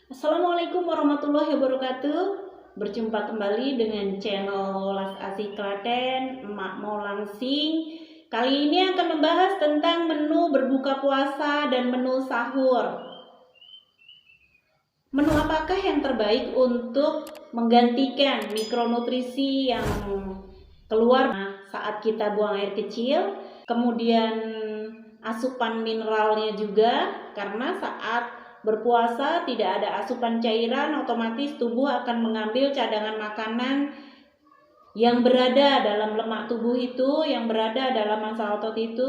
Assalamualaikum warahmatullahi wabarakatuh. Berjumpa kembali dengan channel Las Asih Klaten, Emak mau langsing. Kali ini akan membahas tentang menu berbuka puasa dan menu sahur. Menu apakah yang terbaik untuk menggantikan mikronutrisi yang keluar saat kita buang air kecil, kemudian asupan mineralnya juga, karena saat berpuasa tidak ada asupan cairan, otomatis tubuh akan mengambil cadangan makanan yang berada dalam lemak tubuh itu, yang berada dalam massa otot itu,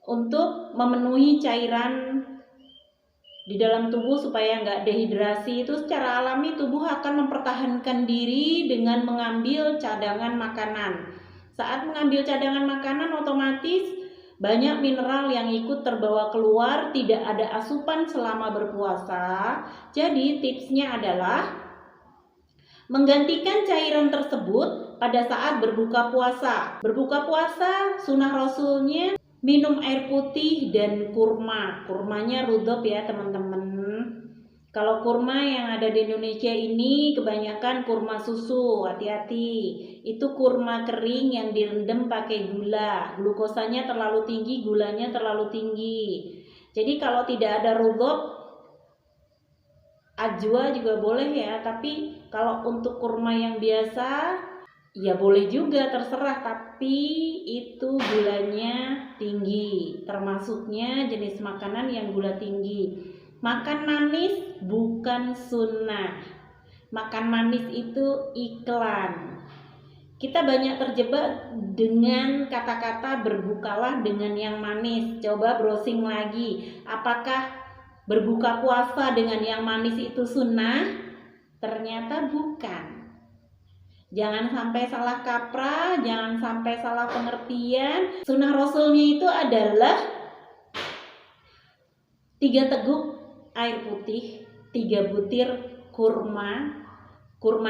untuk memenuhi cairan di dalam tubuh supaya nggak dehidrasi. Itu secara alami tubuh akan mempertahankan diri dengan mengambil cadangan makanan. Saat mengambil cadangan makanan, otomatis banyak mineral yang ikut terbawa keluar, tidak ada asupan selama berpuasa. Jadi tipsnya adalah menggantikan cairan tersebut pada saat berbuka puasa. Berbuka puasa sunnah rasulnya minum air putih dan kurma. Kurmanya rudop ya teman-teman. Kalau kurma yang ada di Indonesia ini kebanyakan kurma susu, hati-hati. Itu kurma kering yang direndam pakai gula. Glukosanya terlalu tinggi, gulanya terlalu tinggi. Jadi kalau tidak ada rudop, ajwa juga boleh ya. Tapi kalau untuk kurma yang biasa, ya boleh juga, terserah, tapi itu gulanya tinggi. Termasuknya jenis makanan yang gula tinggi. Makan manis bukan sunnah. Makan manis itu iklan. Kita banyak terjebak dengan kata-kata berbukalah dengan yang manis. Coba browsing lagi, apakah berbuka puasa dengan yang manis itu sunnah? Ternyata bukan. Jangan sampai salah kaprah, jangan sampai salah pengertian. Sunnah rasulnya itu adalah 3 teguk air putih, 3 butir kurma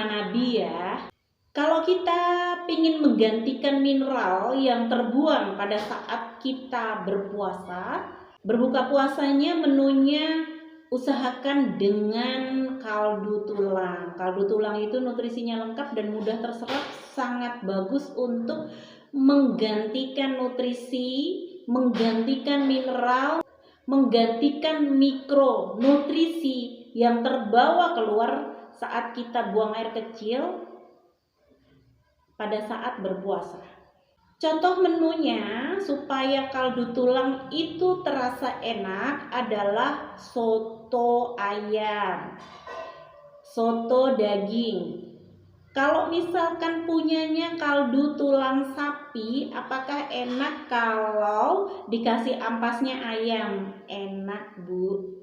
nabi ya. Kalau kita ingin menggantikan mineral yang terbuang pada saat kita berpuasa, berbuka puasanya menunya usahakan dengan kaldu tulang. Kaldu tulang itu nutrisinya lengkap dan mudah terserap, sangat bagus untuk menggantikan nutrisi, menggantikan mineral, menggantikan mikronutrisi yang terbawa keluar saat kita buang air kecil pada saat berpuasa. Contoh menunya supaya kaldu tulang itu terasa enak adalah soto ayam, soto daging. Kalau misalkan punyanya kaldu tulang sapi, apakah enak kalau dikasih ampasnya ayam? Enak, Bu.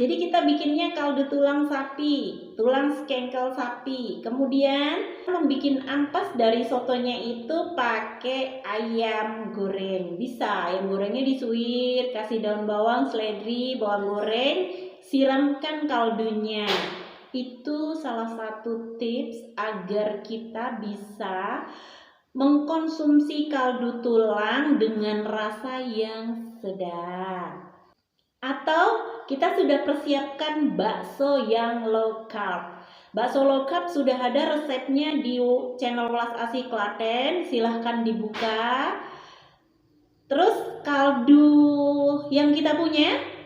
Jadi kita bikinnya kaldu tulang sapi, tulang skengkel sapi. Kemudian membuat ampas dari sotonya itu pakai ayam goreng. Bisa, ayam gorengnya disuir, kasih daun bawang, seledri, bawang goreng, siramkan kaldunya. Itu salah satu tips agar kita bisa mengkonsumsi kaldu tulang dengan rasa yang sedap. Atau kita sudah persiapkan bakso yang low carb. Bakso low carb sudah ada resepnya di channel Las Asih Klaten, silahkan dibuka. Terus kaldu yang kita punya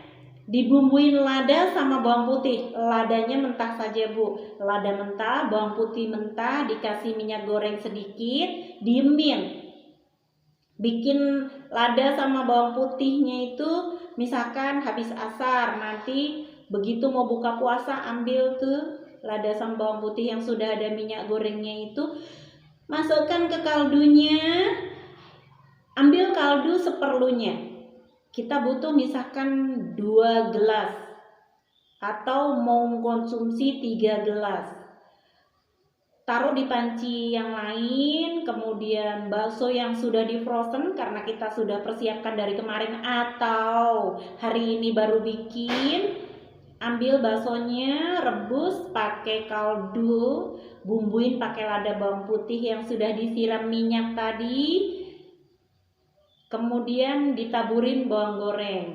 dibumbuin lada sama bawang putih. Ladanya mentah saja, Bu. Lada mentah, bawang putih mentah, dikasih minyak goreng sedikit, diemin. Bikin lada sama bawang putihnya itu misalkan habis asar, nanti begitu mau buka puasa ambil tuh lada sama bawang putih yang sudah ada minyak gorengnya itu, masukkan ke kaldunya. Ambil kaldu seperlunya. Kita butuh misalkan 2 gelas atau mau konsumsi 3 gelas. Taruh di panci yang lain, kemudian bakso yang sudah di frozen karena kita sudah persiapkan dari kemarin atau hari ini baru bikin. Ambil baksonya, rebus pakai kaldu, bumbuin pakai lada bawang putih yang sudah disiram minyak tadi. Kemudian ditaburin bawang goreng.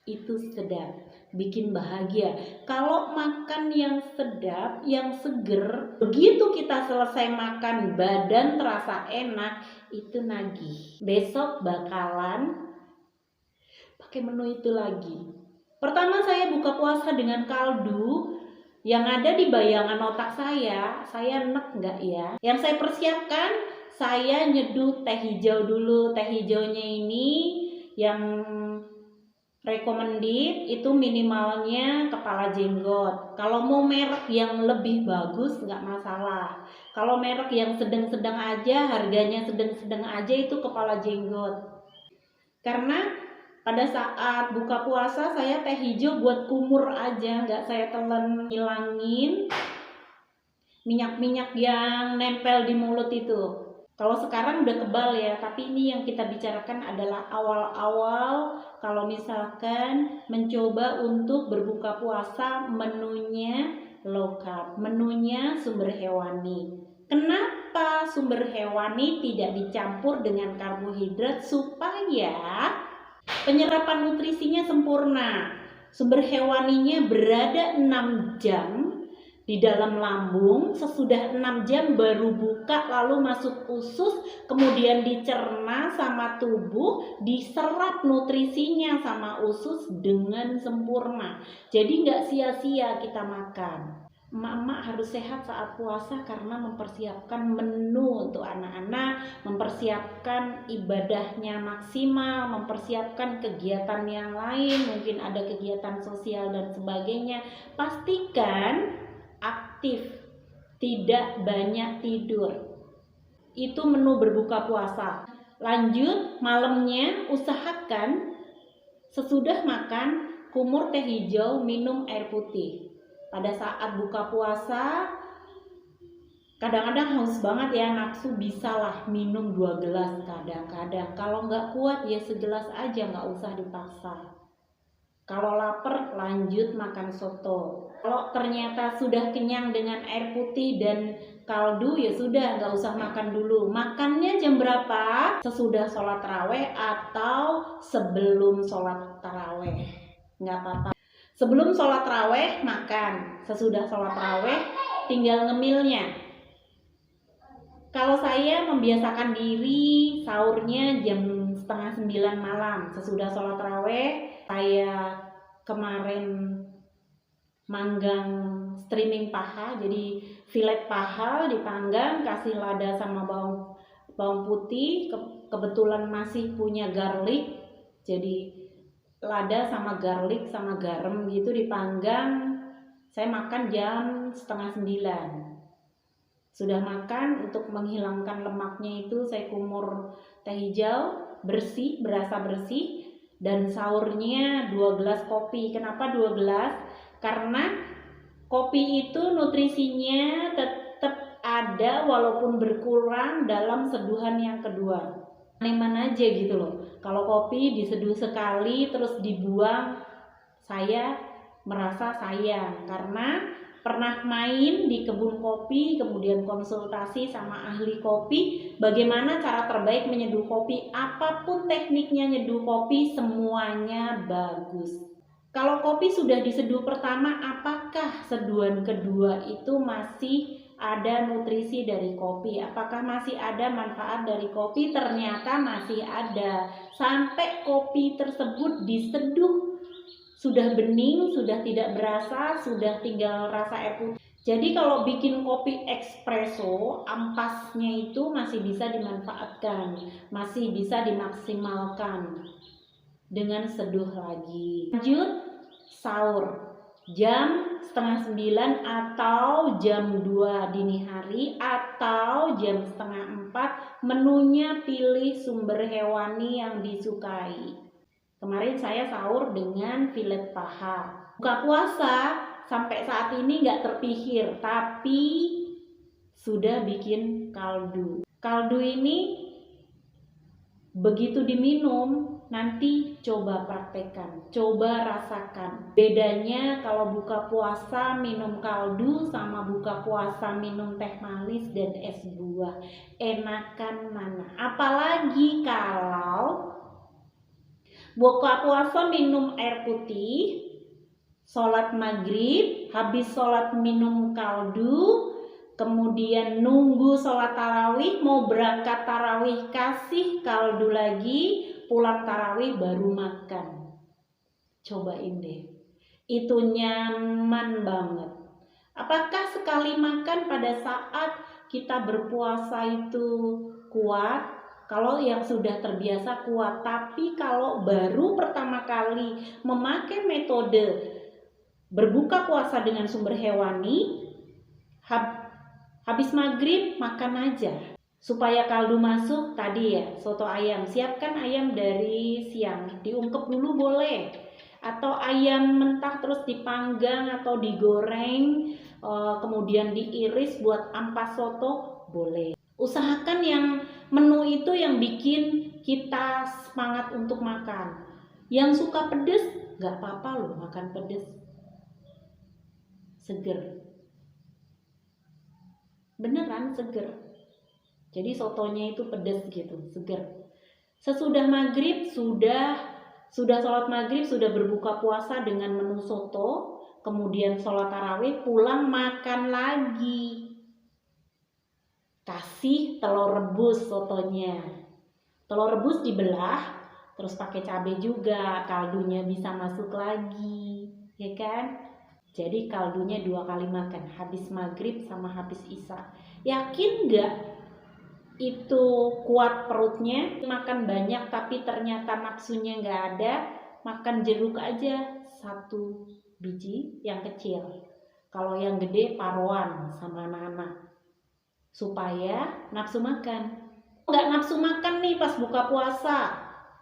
itu sedap, bikin bahagia. Kalau makan yang sedap, yang seger, begitu kita selesai makan badan terasa enak, itu nagih. Besok bakalan pakai menu itu lagi. Pertama saya buka puasa dengan kaldu. Yang ada di bayangan otak saya enek nggak ya? Yang saya persiapkan, saya nyeduh teh hijau dulu. Teh hijaunya ini yang recommended itu minimalnya kepala jenggot. Kalau mau merek yang lebih bagus nggak masalah. Kalau merek yang sedang-sedang aja, harganya sedang-sedang aja, itu kepala jenggot. Karena pada saat buka puasa saya teh hijau buat kumur aja, nggak saya telan, hilangin minyak-minyak yang nempel di mulut itu. Kalau sekarang udah kebal ya, tapi ini yang kita bicarakan adalah awal-awal kalau misalkan mencoba untuk berbuka puasa menunya low carb, menunya sumber hewani. Kenapa sumber hewani tidak dicampur dengan karbohidrat? Supaya penyerapan nutrisinya sempurna. Sumber hewaninya berada 6 jam di dalam lambung, sesudah 6 jam baru buka lalu masuk usus, kemudian dicerna sama tubuh, diserap nutrisinya sama usus dengan sempurna. Jadi nggak sia-sia kita makan. Emak-emak harus sehat saat puasa karena mempersiapkan menu untuk anak-anak, mempersiapkan ibadahnya maksimal, mempersiapkan kegiatan yang lain, mungkin ada kegiatan sosial dan sebagainya. Pastikan aktif, tidak banyak tidur. Itu menu berbuka puasa. Lanjut, malamnya usahakan sesudah makan kumur teh hijau, minum air putih. Pada saat buka puasa kadang-kadang haus banget ya, nafsu bisalah minum 2 gelas kadang-kadang. Kalau nggak kuat ya segelas aja, nggak usah dipaksa. Kalau lapar lanjut makan soto. Kalau ternyata sudah kenyang dengan air putih dan kaldu ya sudah, nggak usah makan dulu. Makannya jam berapa? Sesudah sholat taraweh atau sebelum sholat taraweh, nggak apa-apa. Sebelum sholat taraweh makan, sesudah sholat taraweh tinggal ngemilnya. Kalau saya membiasakan diri sahurnya jam 8:30 malam. Sesudah sholat taraweh, saya kemarin manggang streaming paha, jadi filet paha dipanggang, kasih lada sama bawang putih, kebetulan masih punya garlic, jadi lada sama garlic sama garam gitu dipanggang. Saya makan jam 8:30. Sudah makan, untuk menghilangkan lemaknya itu saya kumur teh hijau bersih, berasa bersih, dan sahurnya 2 gelas kopi. Kenapa 2 gelas? Karena kopi itu nutrisinya tetap ada walaupun berkurang dalam seduhan yang kedua. Mana aja gitu loh. Kalau kopi diseduh sekali terus dibuang, saya merasa sayang karena pernah main di kebun kopi, kemudian konsultasi sama ahli kopi bagaimana cara terbaik menyeduh kopi. Apapun tekniknya nyeduh kopi semuanya bagus. Kalau kopi sudah diseduh pertama, apakah seduhan kedua itu masih ada nutrisi dari kopi? Apakah masih ada manfaat dari kopi? Ternyata masih ada. Sampai kopi tersebut diseduh sudah bening, sudah tidak berasa, sudah tinggal rasa air putih. Jadi kalau bikin kopi espresso, ampasnya itu masih bisa dimanfaatkan, masih bisa dimaksimalkan dengan seduh lagi. Lanjut sahur jam 8:30 atau jam 2 dini hari atau jam 3:30. Menunya pilih sumber hewani yang disukai. Kemarin saya sahur dengan filet paha. Buka puasa sampai saat ini nggak terpikir, tapi sudah bikin kaldu. Kaldu ini begitu diminum, nanti coba praktekkan, coba rasakan. Bedanya kalau buka puasa minum kaldu sama buka puasa minum teh manis dan es buah. Enakan mana? Apalagi kalau Buka puasa minum air putih, sholat maghrib, habis sholat minum kaldu, kemudian nunggu sholat tarawih, mau berangkat tarawih kasih kaldu lagi, pulang tarawih baru makan. Cobain deh, itu nyaman banget. Apakah sekali makan pada saat kita berpuasa itu kuat? Kalau yang sudah terbiasa kuat, tapi kalau baru pertama kali memakai metode berbuka puasa dengan sumber hewani, habis maghrib makan aja. Supaya kaldu masuk tadi ya, soto ayam. Siapkan ayam dari siang, diungkep dulu boleh. Atau ayam mentah terus dipanggang atau digoreng, kemudian diiris buat ampas soto, boleh. Usahakan yang menu itu yang bikin kita semangat untuk makan. Yang suka pedes, gak apa-apa loh makan pedes. Seger. Beneran seger. Jadi sotonya itu pedes gitu, seger. Sesudah maghrib, sudah sholat maghrib, sudah berbuka puasa dengan menu soto, kemudian sholat tarawih, pulang makan lagi. Kasih telur rebus sotonya. Telur rebus dibelah, terus pakai cabai juga, kaldunya bisa masuk lagi, ya kan? Jadi kaldunya 2 kali makan, habis maghrib sama habis isya. Yakin nggak itu kuat perutnya? Makan banyak tapi ternyata nafsunya nggak ada, makan jeruk aja 1 biji yang kecil. Kalau yang gede paruan sama anak-anak. Supaya nafsu makan. Nggak nafsu makan nih pas buka puasa,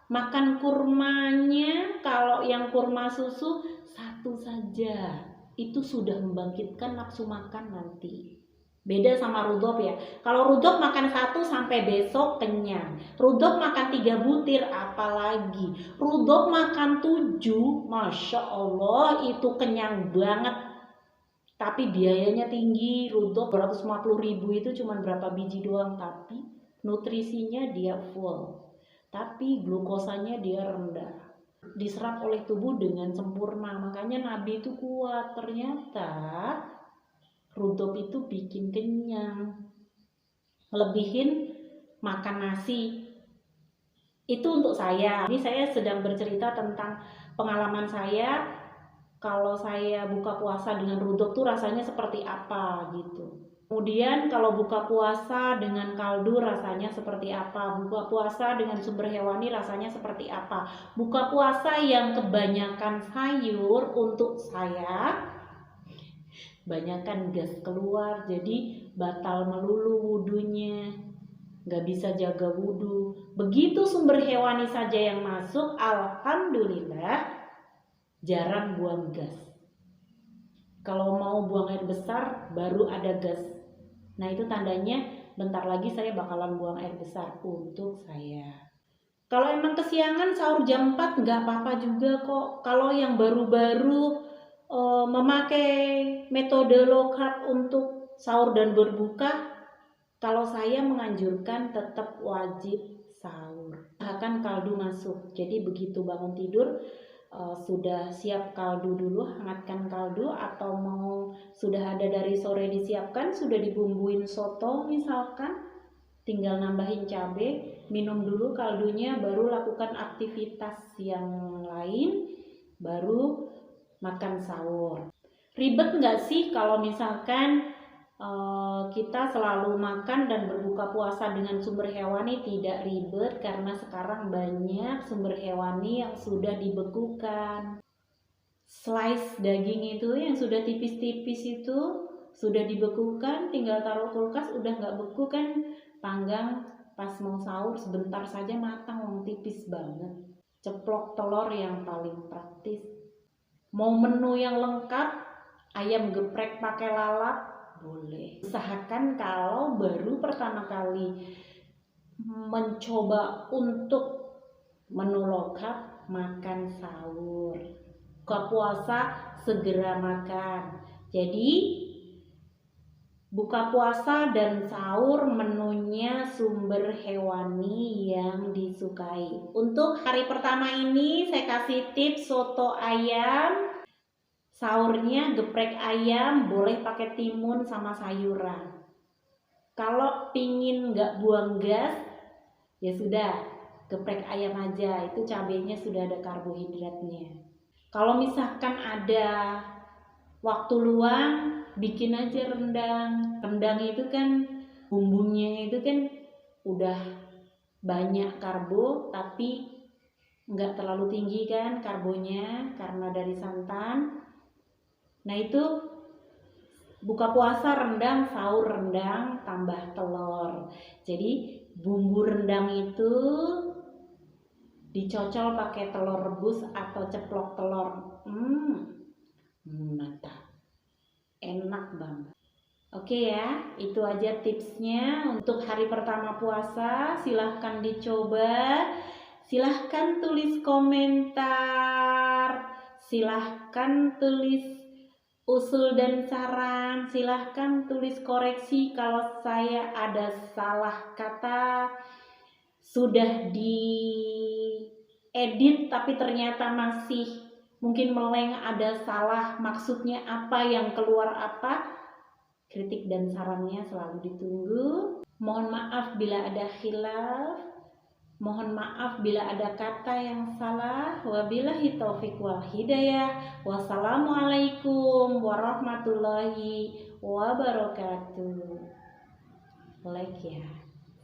makan kurmanya, kalau yang kurma susu 1 saja, itu sudah membangkitkan nafsu makan nanti. Beda sama rudop ya. Kalau rudop makan 1 sampai besok kenyang. Rudop makan 3 butir apalagi. Rudop makan 7, Masya Allah itu kenyang banget. Tapi biayanya tinggi, rudop 250.000 itu cuma berapa biji doang, tapi nutrisinya dia full. Tapi glukosanya dia rendah. Diserap oleh tubuh dengan sempurna, makanya Nabi itu kuat. Ternyata rudop itu bikin kenyang. Lebihin makan nasi. Itu untuk saya. Ini saya sedang bercerita tentang pengalaman saya. Kalau saya buka puasa dengan rudop tuh rasanya seperti apa gitu. Kemudian kalau buka puasa dengan kaldu rasanya seperti apa, buka puasa dengan sumber hewani rasanya seperti apa. Buka puasa yang kebanyakan sayur untuk saya, banyakan gas keluar, jadi batal melulu wudunya, nggak bisa jaga wudu. Begitu sumber hewani saja yang masuk, alhamdulillah jarang buang gas. Kalau mau buang air besar baru ada gas. Nah itu tandanya bentar lagi saya bakalan buang air besar untuk saya. Kalau emang kesiangan sahur jam 4 nggak apa-apa juga kok. Kalau yang baru-baru memakai metode low carb untuk sahur dan berbuka, kalau saya menganjurkan tetap wajib sahur. Bahkan kaldu masuk. Jadi begitu bangun tidur, sudah siap kaldu dulu, hangatkan kaldu, atau mau sudah ada dari sore disiapkan, sudah dibumbuin soto misalkan, tinggal nambahin cabai, minum dulu kaldunya, baru lakukan aktivitas yang lain, baru makan sahur. Ribet nggak sih kalau misalkan kita selalu makan dan berbuka puasa dengan sumber hewani? Tidak ribet, karena sekarang banyak sumber hewani yang sudah dibekukan. Slice daging itu yang sudah tipis-tipis itu sudah dibekukan, tinggal taruh kulkas, udah nggak beku kan, panggang pas mau sahur sebentar saja matang, tipis banget. Ceplok telur yang paling praktis. Mau menu yang lengkap, ayam geprek pakai lalap, boleh. Usahakan kalau baru pertama kali mencoba untuk menu low carb, makan sahur. Buka puasa segera makan. Jadi buka puasa dan sahur menunya sumber hewani yang disukai. Untuk hari pertama ini saya kasih tips soto ayam. Sahurnya geprek ayam, boleh pakai timun sama sayuran. Kalau pingin nggak buang gas, ya sudah, geprek ayam aja, itu cabenya sudah ada karbohidratnya. Kalau misalkan ada waktu luang, bikin aja rendang. Rendang itu kan bumbunya itu kan udah banyak karbo, tapi nggak terlalu tinggi kan karbonya karena dari santan. Nah itu buka puasa rendang, sahur rendang, tambah telur. Jadi bumbu rendang itu dicocol pakai telur rebus atau ceplok telur. Mantap, enak banget. Oke ya, itu aja tipsnya untuk hari pertama puasa. Silahkan dicoba, silahkan tulis komentar, silahkan tulis usul dan saran, silahkan tulis koreksi kalau saya ada salah kata, sudah diedit tapi ternyata masih mungkin meleng, ada salah maksudnya apa, yang keluar apa. Kritik dan sarannya selalu ditunggu. Mohon maaf bila ada khilaf, mohon maaf bila ada kata yang salah. Wabillahi taufik wal hidayah. Wassalamualaikum warahmatullahi wabarakatuh. Like ya,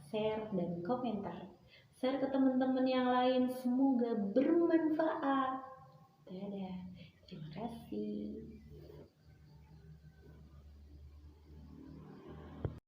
share dan komentar. Share ke teman-teman yang lain, semoga bermanfaat. Dadah. Terima kasih.